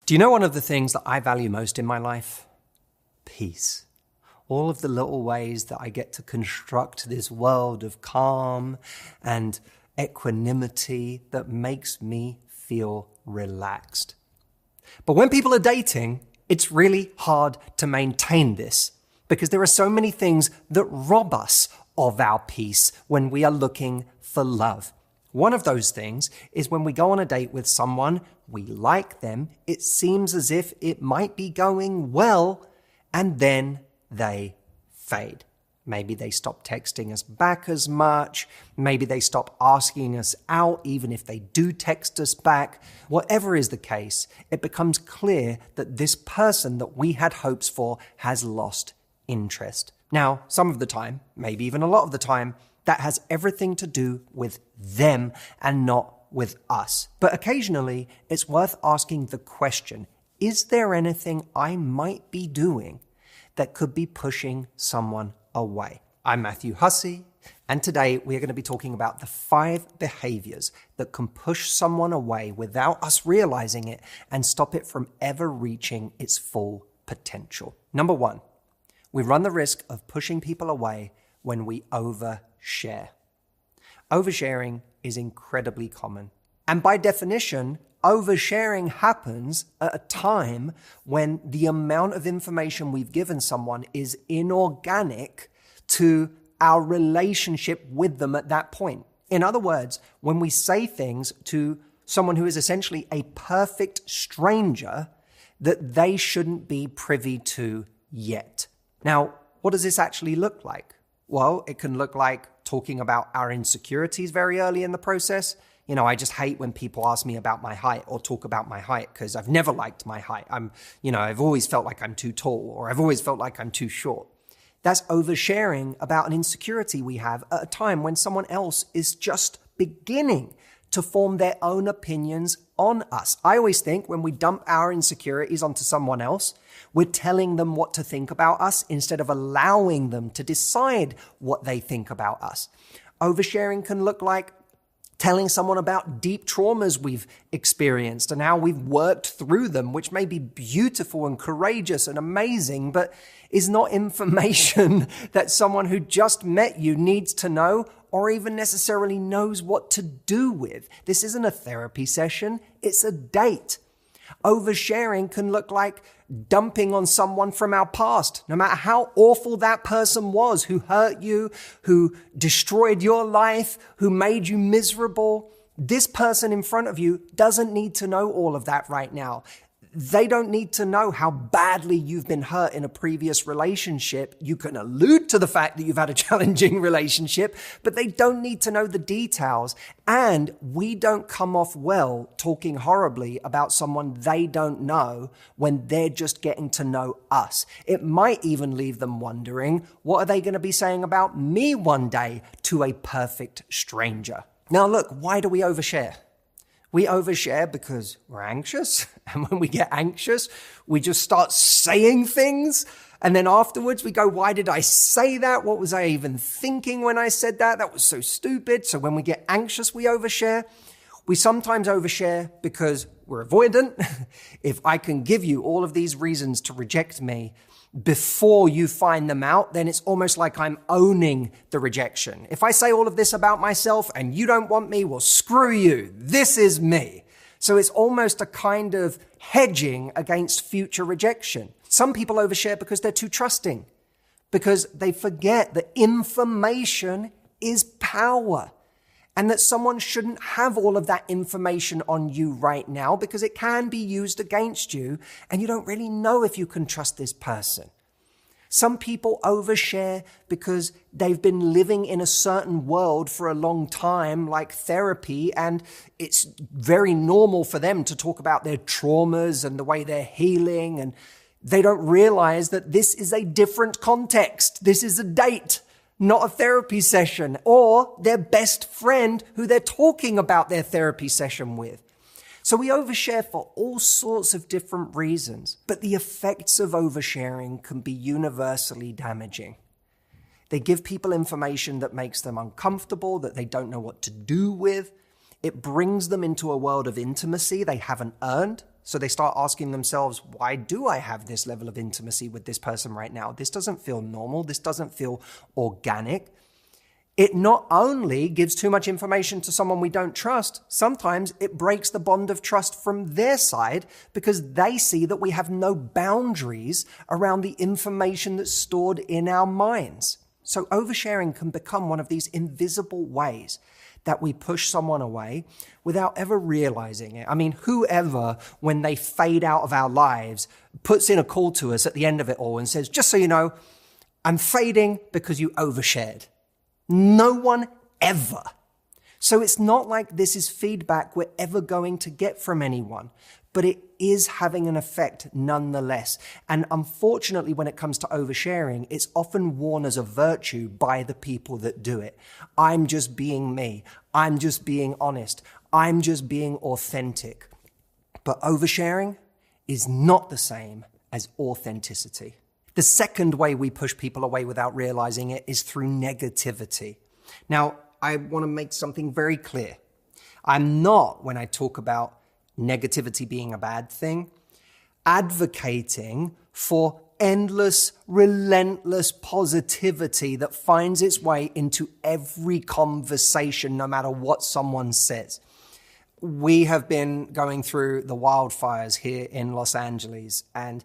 Do you know one of the things that I value most in my life? Peace. All of the little ways that I get to construct this world of calm and equanimity that makes me feel relaxed. But when people are dating, it's really hard to maintain this because there are so many things that rob us of our peace when we are looking for love. One of those things is when we go on a date with someone, we like them, it seems as if it might be going well, and then they fade. Maybe they stop texting us back as much. Maybe they stop asking us out, even if they do text us back. Whatever is the case, it becomes clear that this person that we had hopes for has lost interest. Now, some of the time, maybe even a lot of the time, that has everything to do with them and not with us. But occasionally, it's worth asking the question, is there anything I might be doing that could be pushing someone away? I'm Matthew Hussey, and today we're going to be talking about the 5 behaviors that can push someone away without us realizing it and stop it from ever reaching its full potential. Number 1, we run the risk of pushing people away when we overshare. Oversharing is incredibly common. And by definition, oversharing happens at a time when the amount of information we've given someone is inorganic to our relationship with them at that point. In other words, when we say things to someone who is essentially a perfect stranger that they shouldn't be privy to yet. Now, what does this actually look like? Well, it can look like talking about our insecurities very early in the process. I just hate when people ask me about my height or talk about my height because I've never liked my height. I've always felt like I'm too tall, or I've always felt like I'm too short. That's oversharing about an insecurity we have at a time when someone else is just beginning to form their own opinions on us. I always think when we dump our insecurities onto someone else, we're telling them what to think about us instead of allowing them to decide what they think about us. Oversharing can look like telling someone about deep traumas we've experienced and how we've worked through them, which may be beautiful and courageous and amazing, but is not information that someone who just met you needs to know or even necessarily knows what to do with. This isn't a therapy session, it's a date. Oversharing can look like dumping on someone from our past, no matter how awful that person was, who hurt you, who destroyed your life, who made you miserable. This person in front of you doesn't need to know all of that right now. They don't need to know how badly you've been hurt in a previous relationship. You can allude to the fact that you've had a challenging relationship, but they don't need to know the details. And we don't come off well talking horribly about someone they don't know when they're just getting to know us. It might even leave them wondering, what are they going to be saying about me one day to a perfect stranger? Now look, why do we overshare? We overshare because we're anxious. And when we get anxious, we just start saying things. And then afterwards we go, why did I say that? What was I even thinking when I said that? That was so stupid. So when we get anxious, we overshare. We sometimes overshare because we're avoidant. If I can give you all of these reasons to reject me before you find them out, then it's almost like I'm owning the rejection. If I say all of this about myself and you don't want me, well, screw you. This is me. So it's almost a kind of hedging against future rejection. Some people overshare because they're too trusting, because they forget that information is power and that someone shouldn't have all of that information on you right now because it can be used against you and you don't really know if you can trust this person. Some people overshare because they've been living in a certain world for a long time, like therapy, and it's very normal for them to talk about their traumas and the way they're healing, and they don't realize that this is a different context. This is a date, not a therapy session, or their best friend who they're talking about their therapy session with. So we overshare for all sorts of different reasons, but the effects of oversharing can be universally damaging. They give people information that makes them uncomfortable, that they don't know what to do with. It brings them into a world of intimacy they haven't earned. So they start asking themselves, why do I have this level of intimacy with this person right now? This doesn't feel normal. This doesn't feel organic. It not only gives too much information to someone we don't trust, sometimes it breaks the bond of trust from their side because they see that we have no boundaries around the information that's stored in our minds. So oversharing can become one of these invisible ways that we push someone away without ever realizing it. I mean, whoever, when they fade out of our lives, puts in a call to us at the end of it all and says, just so you know, I'm fading because you overshared. No one ever. So it's not like this is feedback we're ever going to get from anyone, but it is having an effect nonetheless. And unfortunately, when it comes to oversharing, it's often worn as a virtue by the people that do it. I'm just being me. I'm just being honest. I'm just being authentic. But oversharing is not the same as authenticity. The second way we push people away without realizing it is through negativity. Now, I want to make something very clear. I'm not, when I talk about negativity being a bad thing, advocating for endless, relentless positivity that finds its way into every conversation, no matter what someone says. We have been going through the wildfires here in Los Angeles, and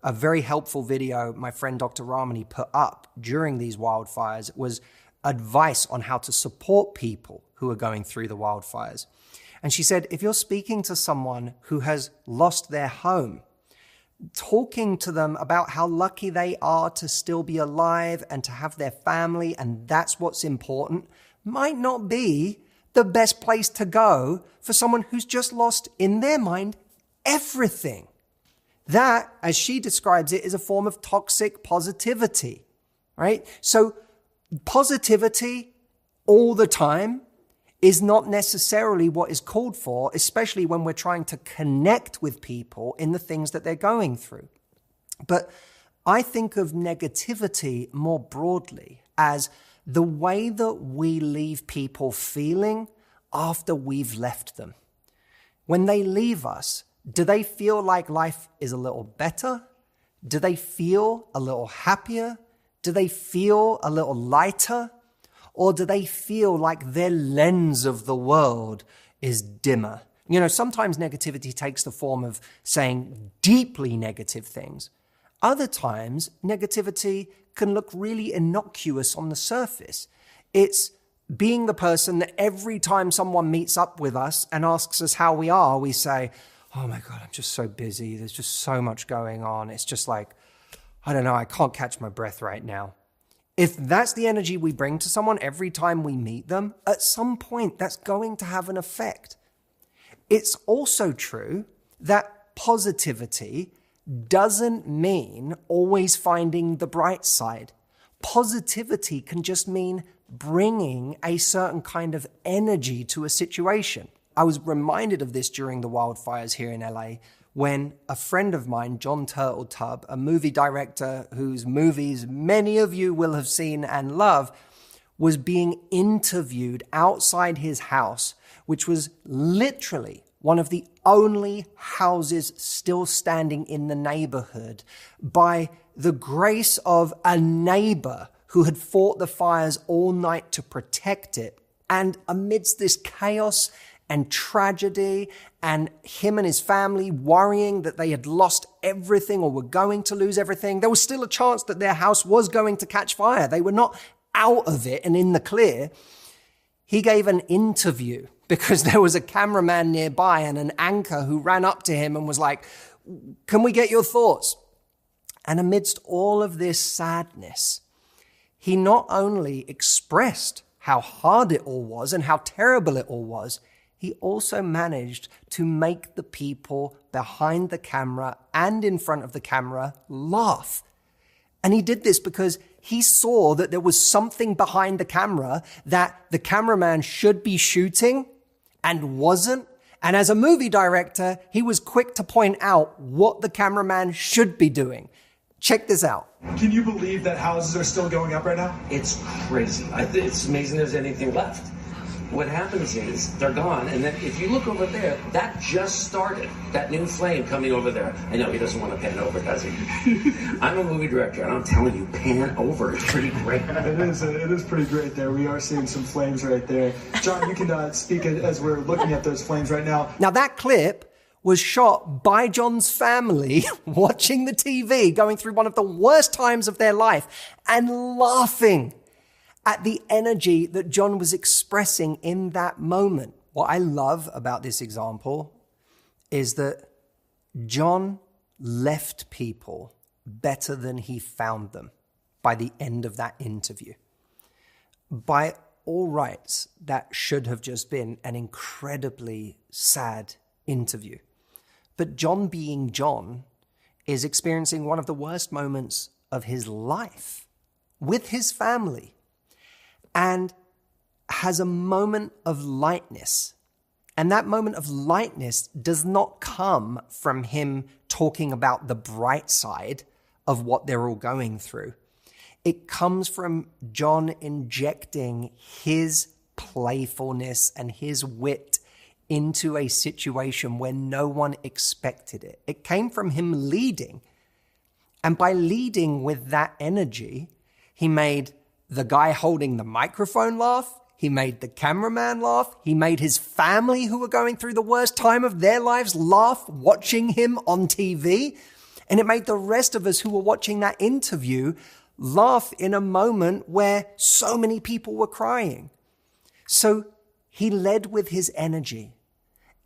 a very helpful video my friend Dr. Ramani put up during these wildfires was advice on how to support people who are going through the wildfires. And she said, if you're speaking to someone who has lost their home, talking to them about how lucky they are to still be alive and to have their family, and that's what's important, might not be the best place to go for someone who's just lost, in their mind, everything. That, as she describes it, is a form of toxic positivity, right? So positivity all the time is not necessarily what is called for, especially when we're trying to connect with people in the things that they're going through. But I think of negativity more broadly as the way that we leave people feeling after we've left them. When they leave us, do they feel like life is a little better? Do they feel a little happier? Do they feel a little lighter? Or do they feel like their lens of the world is dimmer? You know, sometimes negativity takes the form of saying deeply negative things. Other times, negativity can look really innocuous on the surface. It's being the person that every time someone meets up with us and asks us how we are, we say, oh my God, I'm just so busy. There's just so much going on. It's just like, I don't know, I can't catch my breath right now. If that's the energy we bring to someone every time we meet them, at some point that's going to have an effect. It's also true that positivity doesn't mean always finding the bright side. Positivity can just mean bringing a certain kind of energy to a situation. I was reminded of this during the wildfires here in LA when a friend of mine, John Turtletub, a movie director whose movies many of you will have seen and love, was being interviewed outside his house, which was literally one of the only houses still standing in the neighborhood, by the grace of a neighbor who had fought the fires all night to protect it. And amidst this chaos and tragedy, and him and his family worrying that they had lost everything or were going to lose everything, there was still a chance that their house was going to catch fire. They were not out of it and in the clear. He gave an interview because there was a cameraman nearby and an anchor who ran up to him and was like, can we get your thoughts? And amidst all of this sadness, he not only expressed how hard it all was and how terrible it all was, he also managed to make the people behind the camera and in front of the camera laugh. And he did this because he saw that there was something behind the camera that the cameraman should be shooting and wasn't. And as a movie director, he was quick to point out what the cameraman should be doing. Check this out. Can you believe that houses are still going up right now? It's crazy. It's amazing there's anything left. what happens is they're gone, and then if you look over there, that just started, that new flame coming over there. I know he doesn't want to pan over, does he? I'm a movie director, and I'm telling you, pan over. It's pretty great. It is pretty great there. We are seeing some flames right there. John, you can speak as we're looking at those flames right now. Now that clip was shot by John's family watching the TV, going through one of the worst times of their life and laughing at the energy that John was expressing in that moment. What I love about this example is that John left people better than he found them by the end of that interview. By all rights, that should have just been an incredibly sad interview. But John, being John, is experiencing one of the worst moments of his life with his family, and has a moment of lightness. And that moment of lightness does not come from him talking about the bright side of what they're all going through. It comes from John injecting his playfulness and his wit into a situation where no one expected it. It came from him leading. And by leading with that energy, he made the guy holding the microphone laugh. He made the cameraman laugh. He made his family, who were going through the worst time of their lives, laugh watching him on TV. And it made the rest of us who were watching that interview laugh in a moment where so many people were crying. So he led with his energy.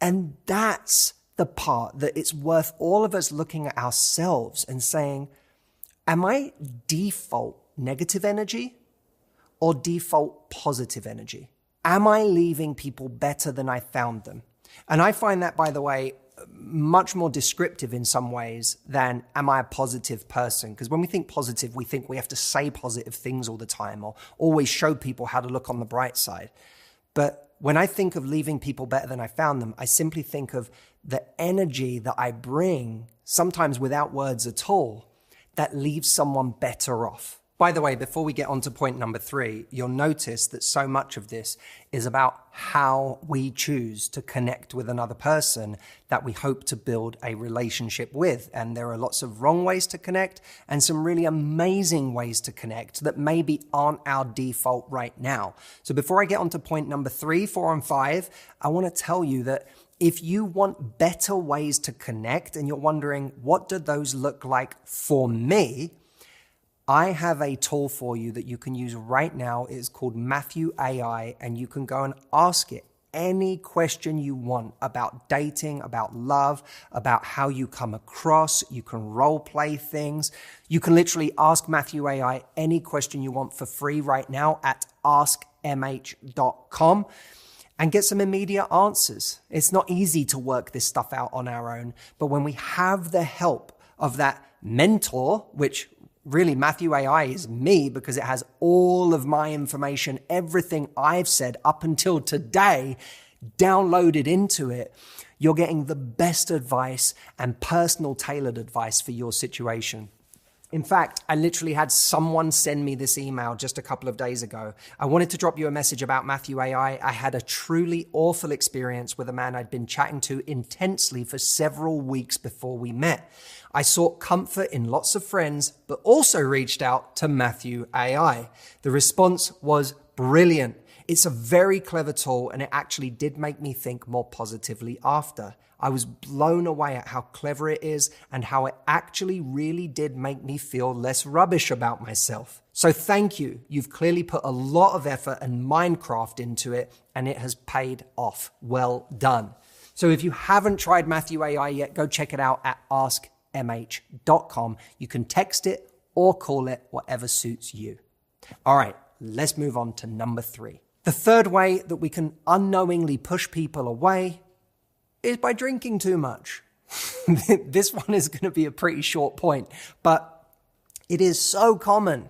And that's the part that it's worth all of us looking at ourselves and saying, am I default negative energy or default positive energy? Am I leaving people better than I found them? And I find that, by the way, much more descriptive in some ways than am I a positive person? Because when we think positive, we think we have to say positive things all the time or always show people how to look on the bright side. But when I think of leaving people better than I found them, I simply think of the energy that I bring, sometimes without words at all, that leaves someone better off. By the way, before we get on to point number 3, you'll notice that so much of this is about how we choose to connect with another person that we hope to build a relationship with. And there are lots of wrong ways to connect and some really amazing ways to connect that maybe aren't our default right now. So before I get on to point number 3, 4, and 5, I want to tell you that if you want better ways to connect and you're wondering, what do those look like for me? I have a tool for you that you can use right now. It's called MATHEW AI, and you can go and ask it any question you want about dating, about love, about how you come across. You can role play things. You can literally ask MATHEW AI any question you want for free right now at askmh.com and get some immediate answers. It's not easy to work this stuff out on our own, but when we have the help of that mentor, which really, MATHEW AI is me because it has all of my information, everything I've said up until today, downloaded into it. You're getting the best advice and personal tailored advice for your situation. In fact, I literally had someone send me this email just a couple of days ago. I wanted to drop you a message about MATHEW AI. I had a truly awful experience with a man I'd been chatting to intensely for several weeks before we met. I sought comfort in lots of friends, but also reached out to MATHEW AI. The response was brilliant. It's a very clever tool, and it actually did make me think more positively after. I was blown away at how clever it is and how it actually really did make me feel less rubbish about myself. So thank you. You've clearly put a lot of effort and mindcraft into it, and it has paid off. Well done. So if you haven't tried MATHEW AI yet, go check it out at askmh.com. You can text it or call it, whatever suits you. All right, let's move on to number 3. The third way that we can unknowingly push people away is by drinking too much. This one is going to be a pretty short point, but it is so common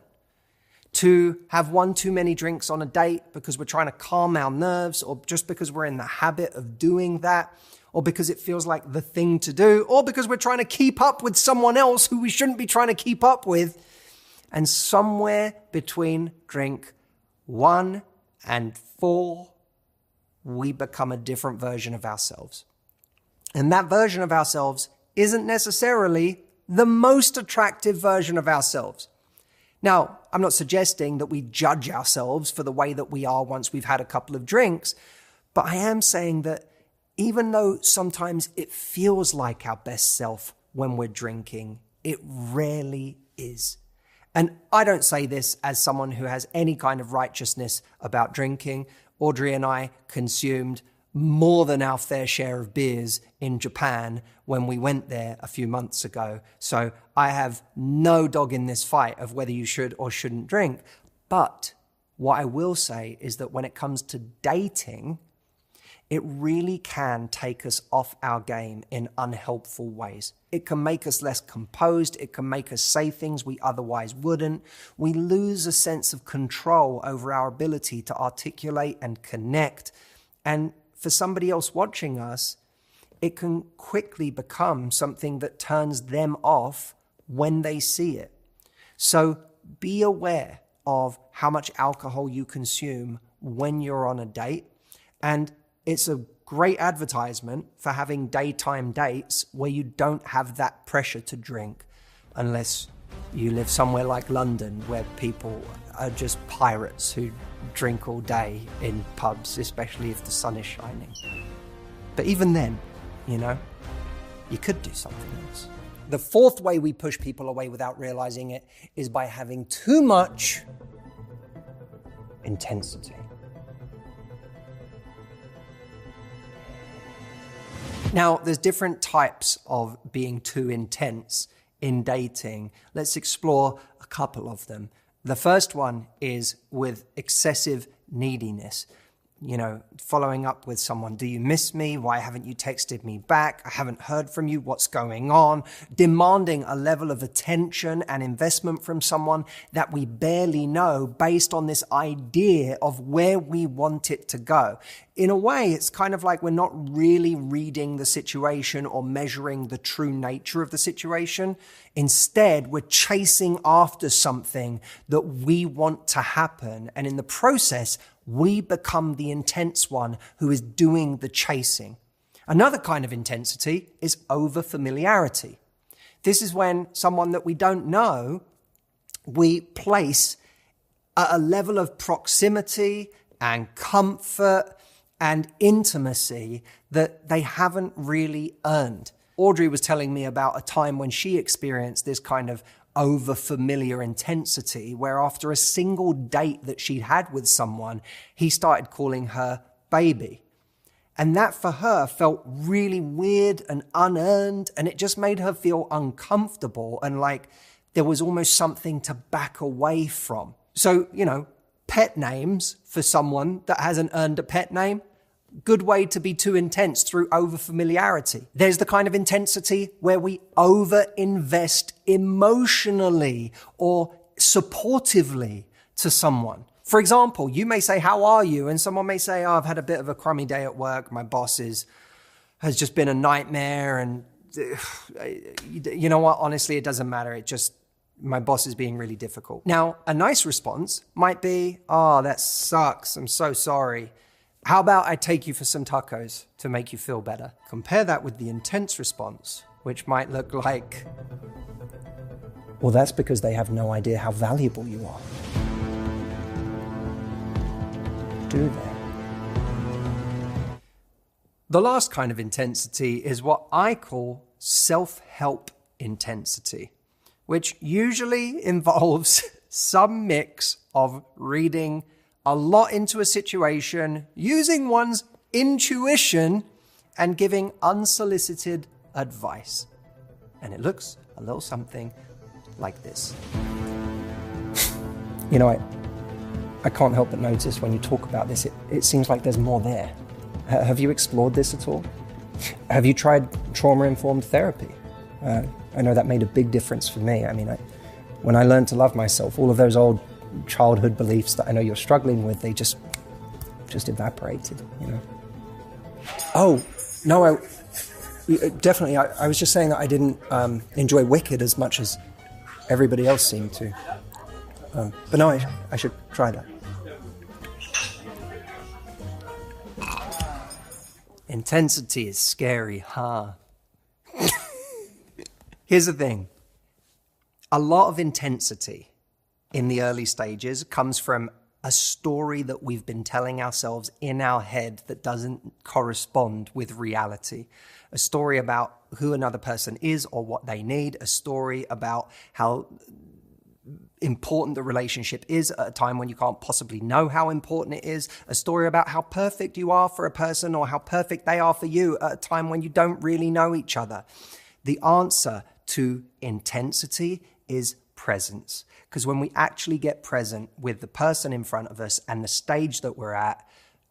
to have one too many drinks on a date because we're trying to calm our nerves, or just because we're in the habit of doing that, or because it feels like the thing to do, or because we're trying to keep up with someone else who we shouldn't be trying to keep up with. And somewhere between drink 1 and 4, we become a different version of ourselves. And that version of ourselves isn't necessarily the most attractive version of ourselves. Now, I'm not suggesting that we judge ourselves for the way that we are once we've had a couple of drinks, but I am saying that even though sometimes it feels like our best self when we're drinking, it rarely is. And I don't say this as someone who has any kind of righteousness about drinking. Audrey and I consumed more than our fair share of beers in Japan when we went there a few months ago. So I have no dog in this fight of whether you should or shouldn't drink. But what I will say is that when it comes to dating, it really can take us off our game in unhelpful ways. It can make us less composed. It can make us say things we otherwise wouldn't. We lose a sense of control over our ability to articulate and connect. And for somebody else watching us, it can quickly become something that turns them off when they see it. So be aware of how much alcohol you consume when you're on a date. And it's a great advertisement for having daytime dates where you don't have that pressure to drink, unless you live somewhere like London where people are just pirates who drink all day in pubs, especially if the sun is shining. But even then, you could do something else. The fourth way we push people away without realizing it is by having too much intensity. Now, there's different types of being too intense in dating. Let's explore a couple of them. The first one is with excessive neediness. Following up with someone, do you miss me? Why haven't you texted me back? I haven't heard from you. What's going on? Demanding a level of attention and investment from someone that we barely know based on this idea of where we want it to go. In a way, it's kind of like we're not really reading the situation or measuring the true nature of the situation. Instead, we're chasing after something that we want to happen. And in the process, we become the intense one who is doing the chasing. Another kind of intensity is over-familiarity. This is when someone that we don't know, we place at a level of proximity and comfort and intimacy that they haven't really earned. Audrey was telling me about a time when she experienced this kind of over-familiar intensity, where after a single date that she'd had with someone, he started calling her baby. And that for her felt really weird and unearned, and it just made her feel uncomfortable and like there was almost something to back away from. So, pet names for someone that hasn't earned a pet name, good way to be too intense through over-familiarity. There's the kind of intensity where we over-invest emotionally or supportively to someone. For example, you may say, how are you? And someone may say, I've had a bit of a crummy day at work. My boss has just been a nightmare. And you know what? Honestly, it doesn't matter. My boss is being really difficult. Now, a nice response might be, that sucks. I'm so sorry. How about I take you for some tacos to make you feel better? Compare that with the intense response, which might look like, well, that's because they have no idea how valuable you are. Do they? The last kind of intensity is what I call self-help intensity, which usually involves some mix of reading a lot into a situation, using one's intuition, and giving unsolicited advice. And it looks a little something like this. I can't help but notice when you talk about this, it seems like there's more there. Have you explored this at all? Have you tried trauma-informed therapy? I know that made a big difference for me. When I learned to love myself, all of those old childhood beliefs that I know you're struggling with, they just evaporated, Oh, no, definitely. I was just saying that I didn't enjoy Wicked as much as everybody else seemed to. But no, I should try that. Intensity is scary, huh? Here's the thing. A lot of intensity in the early stages comes from a story that we've been telling ourselves in our head that doesn't correspond with reality. A story about who another person is or what they need. A story about how important the relationship is at a time when you can't possibly know how important it is. A story about how perfect you are for a person or how perfect they are for you at a time when you don't really know each other. The answer to intensity is presence. Because when we actually get present with the person in front of us and the stage that we're at,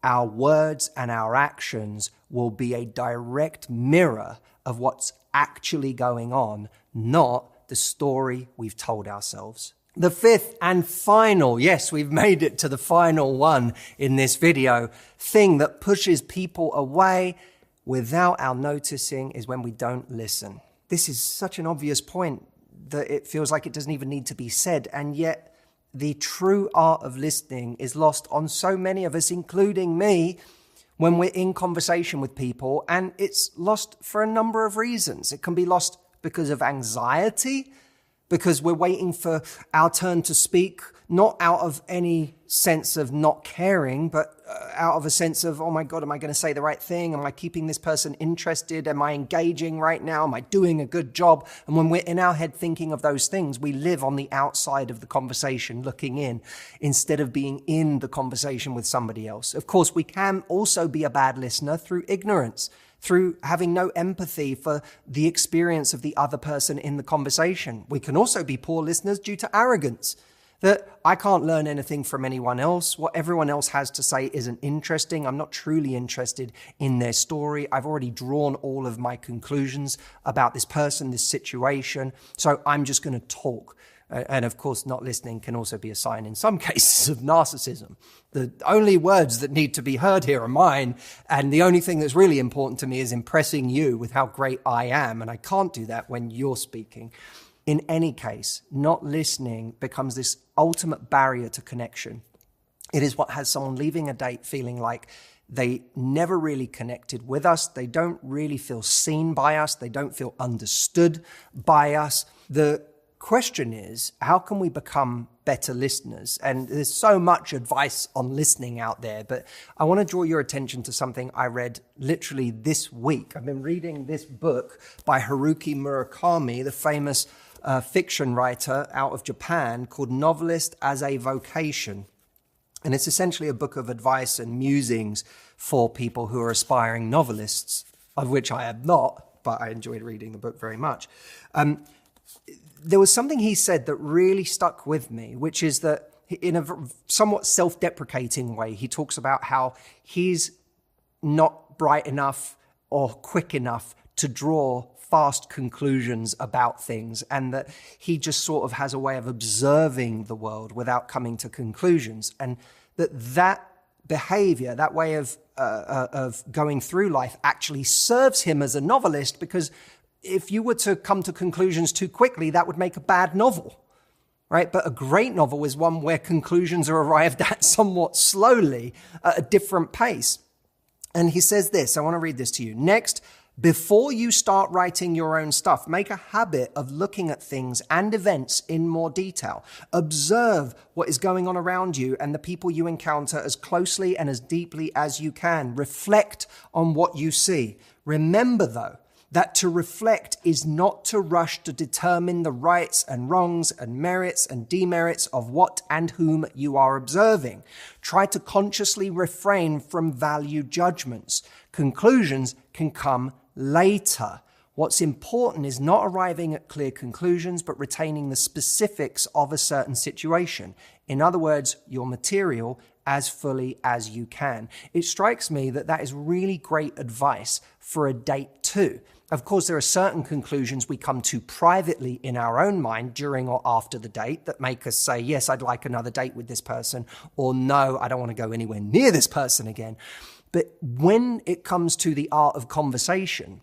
our words and our actions will be a direct mirror of what's actually going on, not the story we've told ourselves. The fifth and final, yes, we've made it to the final one in this video, thing that pushes people away without our noticing is when we don't listen. This is such an obvious point that it feels like it doesn't even need to be said, and yet the true art of listening is lost on so many of us, including me, when we're in conversation with people, and it's lost for a number of reasons. It can be lost because of anxiety, because we're waiting for our turn to speak, not out of any sense of not caring, but out of a sense of, oh my God, am I going to say the right thing? Am I keeping this person interested? Am I engaging right now? Am I doing a good job? And when we're in our head thinking of those things, we live on the outside of the conversation, looking in, instead of being in the conversation with somebody else. Of course, we can also be a bad listener through ignorance, through having no empathy for the experience of the other person in the conversation. We can also be poor listeners due to arrogance, that I can't learn anything from anyone else. What everyone else has to say isn't interesting. I'm not truly interested in their story. I've already drawn all of my conclusions about this person, this situation, so I'm just going to talk. And of course, not listening can also be a sign in some cases of narcissism. The only words that need to be heard here are mine, and the only thing that's really important to me is impressing you with how great I am, and I can't do that when you're speaking. In any case, not listening becomes this ultimate barrier to connection. It is what has someone leaving a date feeling like they never really connected with us. They don't really feel seen by us. They don't feel understood by us. The question is, how can we become better listeners? And there's so much advice on listening out there, but I want to draw your attention to something I read literally this week. I've been reading this book by Haruki Murakami, the famous fiction writer out of Japan, called Novelist as a Vocation. And it's essentially a book of advice and musings for people who are aspiring novelists, of which I am not, but I enjoyed reading the book very much. There was something he said that really stuck with me, which is that in a somewhat self-deprecating way, he talks about how he's not bright enough or quick enough to draw fast conclusions about things, and that he just sort of has a way of observing the world without coming to conclusions, and that behavior, that way of going through life actually serves him as a novelist, because if you were to come to conclusions too quickly, that would make a bad novel, right? But a great novel is one where conclusions are arrived at somewhat slowly at a different pace. And he says this, I want to read this to you. Next, before you start writing your own stuff, make a habit of looking at things and events in more detail. Observe what is going on around you and the people you encounter as closely and as deeply as you can. Reflect on what you see. Remember, though, that to reflect is not to rush to determine the rights and wrongs and merits and demerits of what and whom you are observing. Try to consciously refrain from value judgments. Conclusions can come later. What's important is not arriving at clear conclusions, but retaining the specifics of a certain situation. In other words, your material as fully as you can. It strikes me that that is really great advice for a date too. Of course, there are certain conclusions we come to privately in our own mind during or after the date that make us say, yes, I'd like another date with this person, or no, I don't want to go anywhere near this person again. But when it comes to the art of conversation,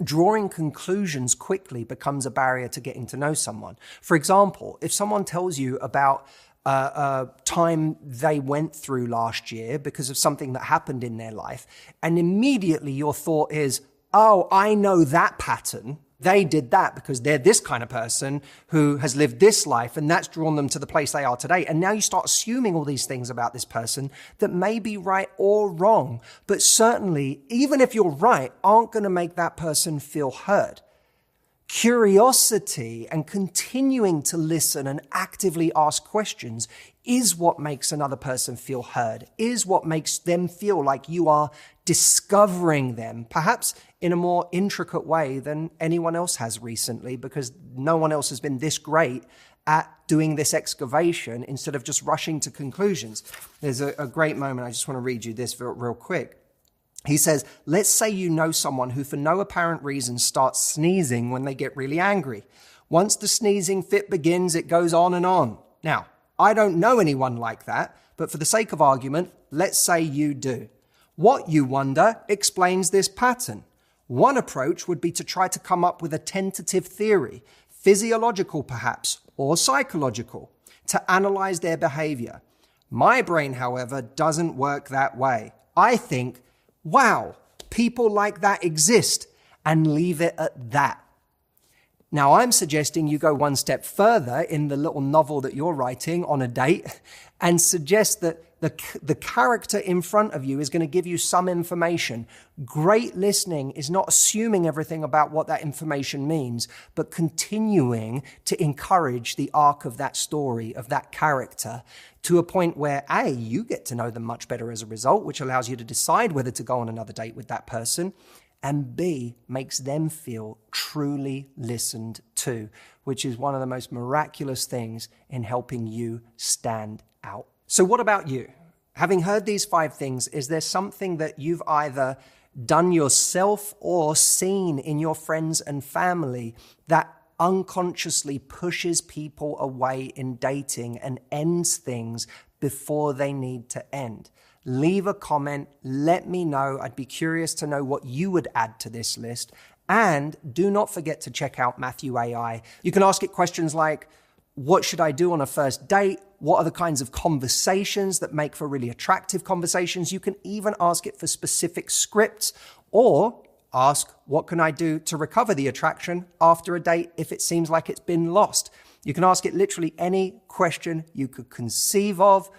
drawing conclusions quickly becomes a barrier to getting to know someone. For example, if someone tells you about time they went through last year because of something that happened in their life, and immediately your thought is, oh, I know that pattern. They did that because they're this kind of person who has lived this life, and that's drawn them to the place they are today. And now you start assuming all these things about this person that may be right or wrong, but certainly, even if you're right, aren't going to make that person feel heard. Curiosity and continuing to listen and actively ask questions is what makes another person feel heard, is what makes them feel like you are discovering them, perhaps in a more intricate way than anyone else has recently, because no one else has been this great at doing this excavation instead of just rushing to conclusions. There's a great moment. I just want to read you this real quick. He says, let's say you know someone who for no apparent reason starts sneezing when they get really angry. Once the sneezing fit begins, it goes on and on. Now, I don't know anyone like that, but for the sake of argument, let's say you do. What, you wonder, explains this pattern? One approach would be to try to come up with a tentative theory, physiological perhaps, or psychological, to analyze their behavior. My brain, however, doesn't work that way. I think, wow, people like that exist, and leave it at that. Now, I'm suggesting you go one step further in the little novel that you're writing on a date and suggest that the character in front of you is going to give you some information. Great listening is not assuming everything about what that information means, but continuing to encourage the arc of that story, of that character, to a point where A, you get to know them much better as a result, which allows you to decide whether to go on another date with that person, and B, makes them feel truly listened to, which is one of the most miraculous things in helping you stand out. So what about you? Having heard these 5 things, is there something that you've either done yourself or seen in your friends and family that unconsciously pushes people away in dating and ends things before they need to end? Leave a comment, let me know. I'd be curious to know what you would add to this list. And do not forget to check out Matthew AI. You can ask it questions like, what should I do on a first date? What are the kinds of conversations that make for really attractive conversations? You can even ask it for specific scripts, or ask, what can I do to recover the attraction after a date if it seems like it's been lost? You can ask it literally any question you could conceive of.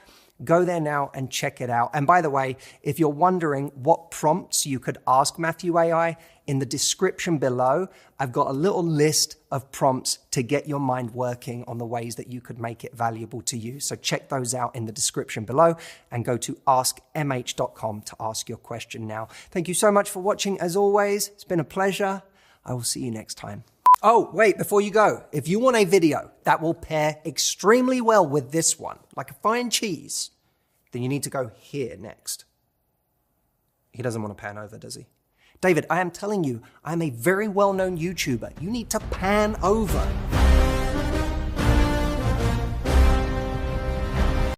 Go there now and check it out. And by the way, if you're wondering what prompts you could ask Matthew AI, in the description below, I've got a little list of prompts to get your mind working on the ways that you could make it valuable to you. So check those out in the description below and go to askmh.com to ask your question now. Thank you so much for watching. As always, it's been a pleasure. I will see you next time. Oh, wait, before you go, if you want a video that will pair extremely well with this one, like a fine cheese, then you need to go here next. He doesn't want to pan over, does he? David, I am telling you, I'm a very well-known YouTuber. You need to pan over.